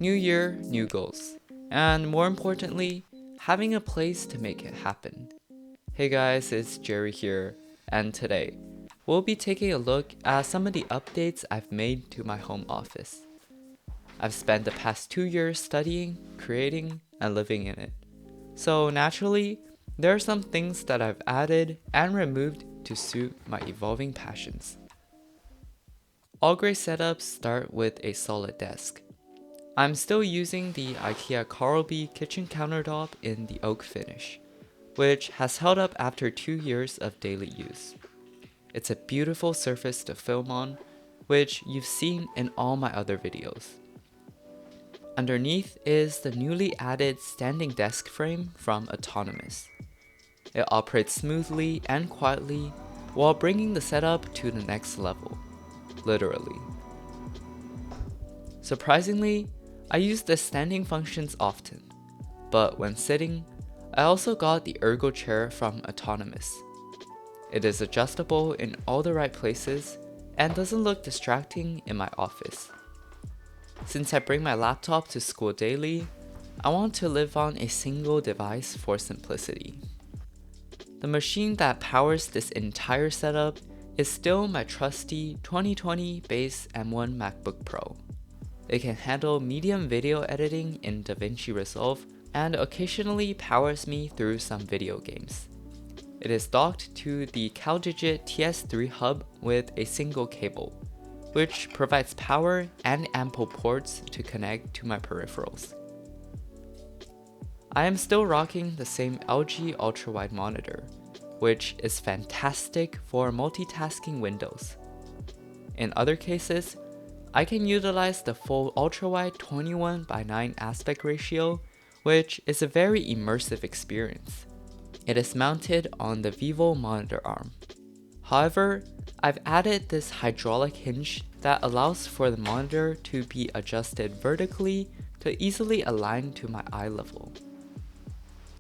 New year, new goals. And more importantly, having a place to make it happen. Hey guys, it's Jerry here, and today, we'll be taking a look at some of the updates I've made to my home office. I've spent the past 2 years studying, creating, and living in it. So naturally, there are some things that I've added and removed to suit my evolving passions. All great setups start with a solid desk. I'm still using the IKEA Carlby kitchen countertop in the oak finish, which has held up after 2 years of daily use. It's a beautiful surface to film on, which you've seen in all my other videos. Underneath is the newly added standing desk frame from Autonomous. It operates smoothly and quietly while bringing the setup to the next level, literally. Surprisingly, I use the standing functions often, but when sitting, I also got the Ergo chair from Autonomous. It is adjustable in all the right places and doesn't look distracting in my office. Since I bring my laptop to school daily, I want to live on a single device for simplicity. The machine that powers this entire setup is still my trusty 2020 base M1 MacBook Pro. It can handle medium video editing in DaVinci Resolve and occasionally powers me through some video games. It is docked to the CalDigit TS3 hub with a single cable, which provides power and ample ports to connect to my peripherals. I am still rocking the same LG ultrawide monitor, which is fantastic for multitasking windows. In other cases, I can utilize the full ultrawide 21:9 aspect ratio, which is a very immersive experience. It is mounted on the Vivo monitor arm. However, I've added this hydraulic hinge that allows for the monitor to be adjusted vertically to easily align to my eye level.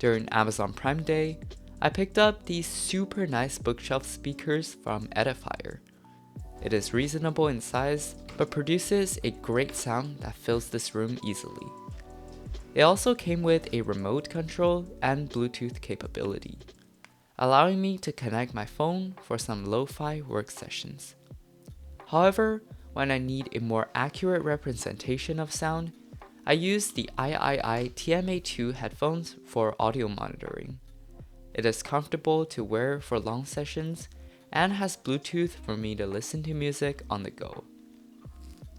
During Amazon Prime Day, I picked up these super nice bookshelf speakers from Edifier. It is reasonable in size, but produces a great sound that fills this room easily. It also came with a remote control and Bluetooth capability, allowing me to connect my phone for some lo-fi work sessions. However, when I need a more accurate representation of sound, I use the III TMA2 headphones for audio monitoring. It is comfortable to wear for long sessions and has Bluetooth for me to listen to music on the go.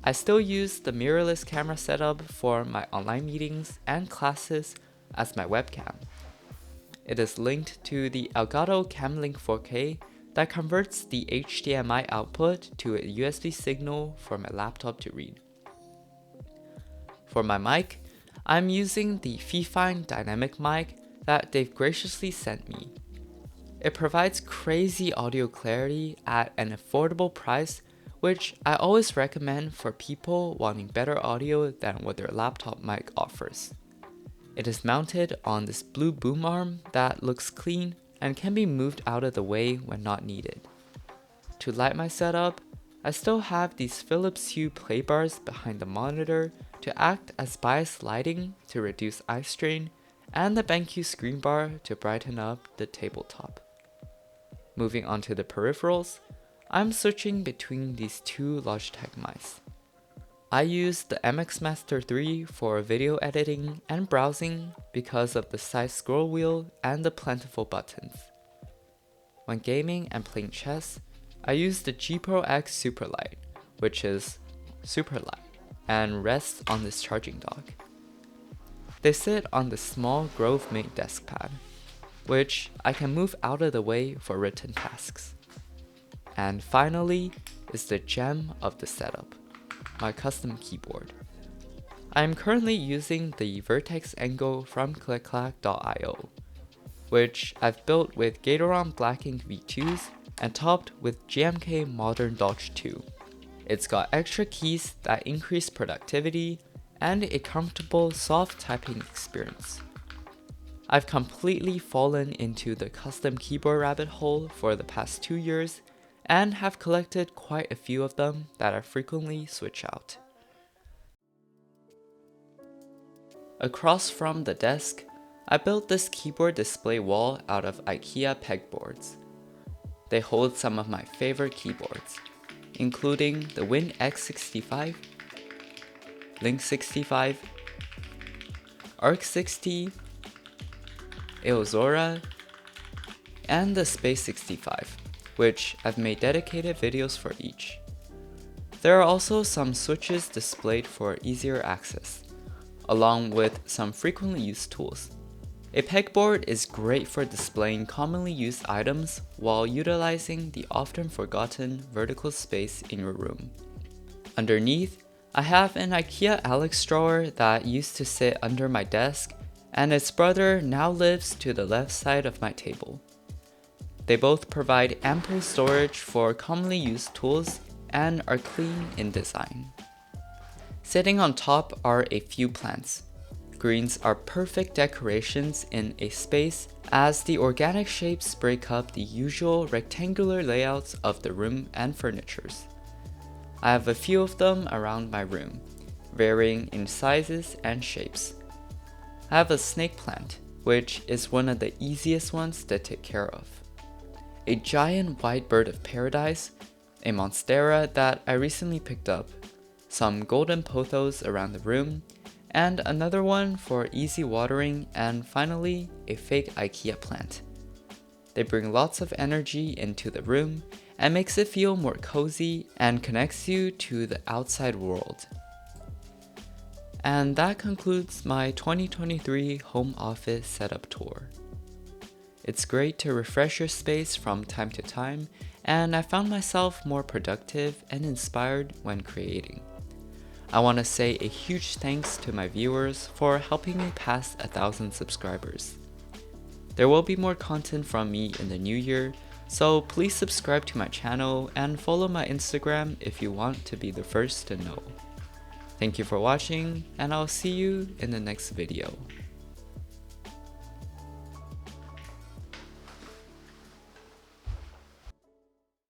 I still use the mirrorless camera setup for my online meetings and classes as my webcam. It is linked to the Elgato Camlink 4K that converts the HDMI output to a USB signal for my laptop to read. For my mic, I'm using the Fifine dynamic mic that they've graciously sent me. It provides crazy audio clarity at an affordable price, which I always recommend for people wanting better audio than what their laptop mic offers. It is mounted on this blue boom arm that looks clean and can be moved out of the way when not needed. To light my setup, I still have these Philips Hue play bars behind the monitor to act as bias lighting to reduce eye strain, and the BenQ screen bar to brighten up the tabletop. Moving on to the peripherals, I'm switching between these two Logitech mice. I use the MX Master 3 for video editing and browsing because of the size scroll wheel and the plentiful buttons. When gaming and playing chess, I use the G Pro X Superlight, which is super light, and rests on this charging dock. They sit on the small Grove Mate desk pad, which I can move out of the way for written tasks. And finally is the gem of the setup, my custom keyboard. I am currently using the Vertex Angle from clickclack.io, which I've built with Gatoron Black Ink V2s and topped with GMK Modern Dodge 2. It's got extra keys that increase productivity and a comfortable soft typing experience. I've completely fallen into the custom keyboard rabbit hole for the past 2 years and have collected quite a few of them that I frequently switch out. Across from the desk, I built this keyboard display wall out of IKEA pegboards. They hold some of my favorite keyboards, including the Win X65, Link 65, Arc 60, Eozora, and the Space 65, which I've made dedicated videos for each. There are also some switches displayed for easier access, along with some frequently used tools. A pegboard is great for displaying commonly used items while utilizing the often forgotten vertical space in your room. Underneath, I have an IKEA Alex drawer that used to sit under my desk, and its brother now lives to the left side of my table. They both provide ample storage for commonly used tools and are clean in design. Sitting on top are a few plants. Greens are perfect decorations in a space as the organic shapes break up the usual rectangular layouts of the room and furnitures. I have a few of them around my room, varying in sizes and shapes. I have a snake plant, which is one of the easiest ones to take care of. A giant white bird of paradise, a monstera that I recently picked up, some golden pothos around the room, and another one for easy watering, and finally, a fake IKEA plant. They bring lots of energy into the room and makes it feel more cozy and connects you to the outside world. And that concludes my 2023 home office setup tour. It's great to refresh your space from time to time, and I found myself more productive and inspired when creating. I want to say a huge thanks to my viewers for helping me pass 1,000 subscribers. There will be more content from me in the new year, so please subscribe to my channel and follow my Instagram if you want to be the first to know. Thank you for watching, and I'll see you in the next video.